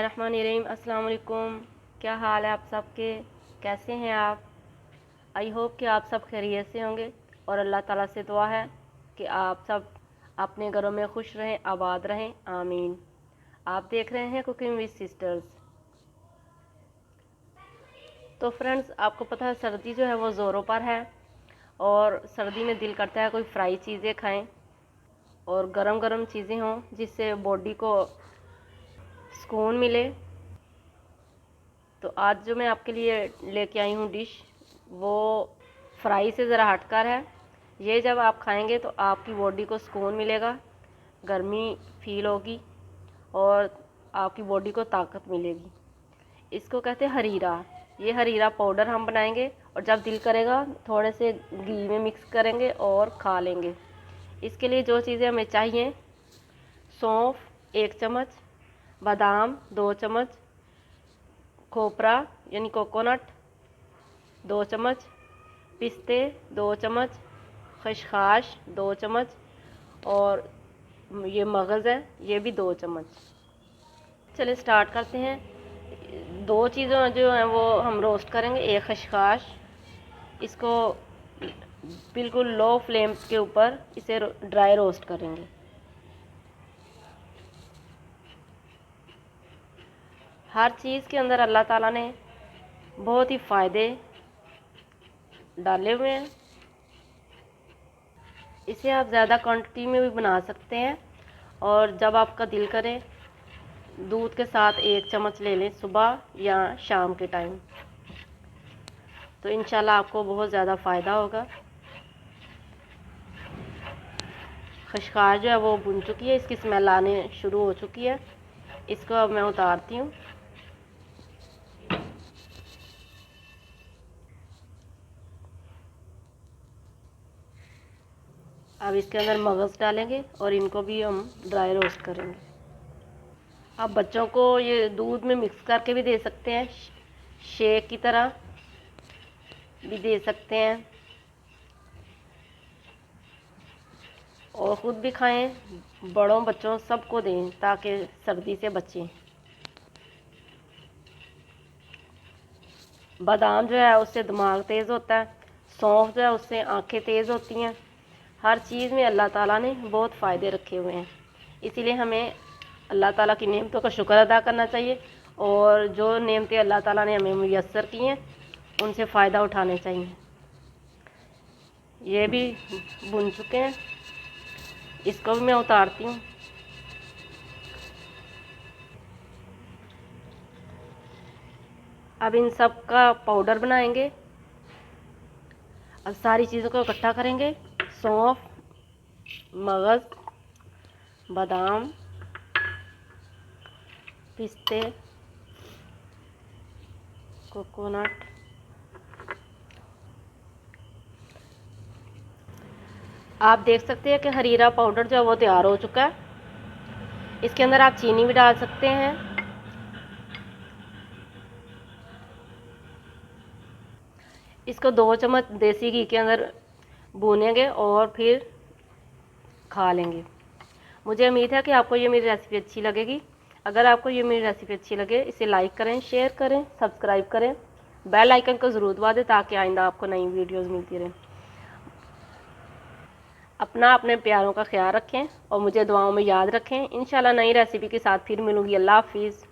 बिस्मिल्लाहिर्रहमानिर्रहीम। अस्सलाम वालेकुम। क्या हाल है आप सबके, कैसे हैं आप? आई होप कि आप सब खैरियत से होंगे और अल्लाह ताला से दुआ है कि आप सब अपने घरों में खुश रहें, आबाद रहें, आमीन। आप देख रहे हैं कुकिंग विद सिस्टर्स। तो फ्रेंड्स, आपको पता है सर्दी जो है वो ज़ोरों पर है और सर्दी में दिल करता है कोई फ्राई चीज़ें खाएं और गरम गरम चीज़ें हों जिससे बॉडी को सुकून मिले। तो आज जो मैं आपके लिए लेके आई हूँ डिश, वो फ्राई से ज़रा हटकर है। ये जब आप खाएंगे तो आपकी बॉडी को सुकून मिलेगा, गर्मी फील होगी और आपकी बॉडी को ताकत मिलेगी। इसको कहते हैं हरीरा। ये हरीरा पाउडर हम बनाएंगे और जब दिल करेगा थोड़े से घी में मिक्स करेंगे और खा लेंगे। इसके लिए जो चीज़ें हमें चाहिए, सौंफ 1 चम्मच, बादाम 2 चम्मच, खोपरा यानी कोकोनट 2 चम्मच, पिस्ते 2 चम्मच, खसखस 2 चम्मच और ये मगज़ है ये भी 2 चम्मच। चलिए स्टार्ट करते हैं। 2 चीज़ें जो हैं वो हम रोस्ट करेंगे। एक खसखस, इसको बिल्कुल लो फ्लेम के ऊपर इसे ड्राई रोस्ट करेंगे। हर चीज़ के अंदर अल्लाह ताला ने बहुत ही फ़ायदे डाले हुए हैं। इसे आप ज़्यादा क्वांटिटी में भी बना सकते हैं और जब आपका दिल करे दूध के साथ 1 चम्मच ले लें सुबह या शाम के टाइम, तो इंशाल्लाह आपको बहुत ज़्यादा फ़ायदा होगा। खसखस जो है वो भुन चुकी है, इसकी स्मेल आने शुरू हो चुकी है। इसको अब मैं उतारती हूँ। अब इसके अंदर मगज़ डालेंगे और इनको भी हम ड्राई रोस्ट करेंगे। आप बच्चों को ये दूध में मिक्स करके भी दे सकते हैं, शेक की तरह भी दे सकते हैं और ख़ुद भी खाएं, बड़ों बच्चों सबको दें ताकि सर्दी से बचें। बादाम जो है उससे दिमाग तेज़ होता है, सौंफ जो है उससे आंखें तेज़ होती हैं। हर चीज़ में अल्लाह ताला ने बहुत फ़ायदे रखे हुए हैं, इसीलिए हमें अल्लाह ताला की नेमतों का शुक्र अदा करना चाहिए और जो नेमतें अल्लाह ताला ने हमें मुयस्सर की हैं उनसे फ़ायदा उठाने चाहिए। ये भी भुन चुके हैं, इसको भी मैं उतारती हूँ। अब इन सब का पाउडर बनाएंगे। अब सारी चीज़ों को इकट्ठा करेंगे। सौंफ, मगज़, बादाम, पिस्ते, कोकोनट, आप देख सकते हैं कि हरीरा पाउडर जो है वो तैयार हो चुका है। इसके अंदर आप चीनी भी डाल सकते हैं। इसको 2 चम्मच देसी घी के अंदर भूनेंगे और फिर खा लेंगे। मुझे उम्मीद है कि आपको ये मेरी रेसिपी अच्छी लगेगी। अगर आपको ये मेरी रेसिपी अच्छी लगे इसे लाइक करें, शेयर करें, सब्सक्राइब करें, बेल आइकन को ज़रूर दबा दें ताकि आइंदा आपको नई वीडियोज़ मिलती रहें। अपने प्यारों का ख्याल रखें और मुझे दुआओं में याद रखें। इंशाल्लाह नई रेसिपी के साथ फिर मिलूँगी। अल्लाह हाफिज़।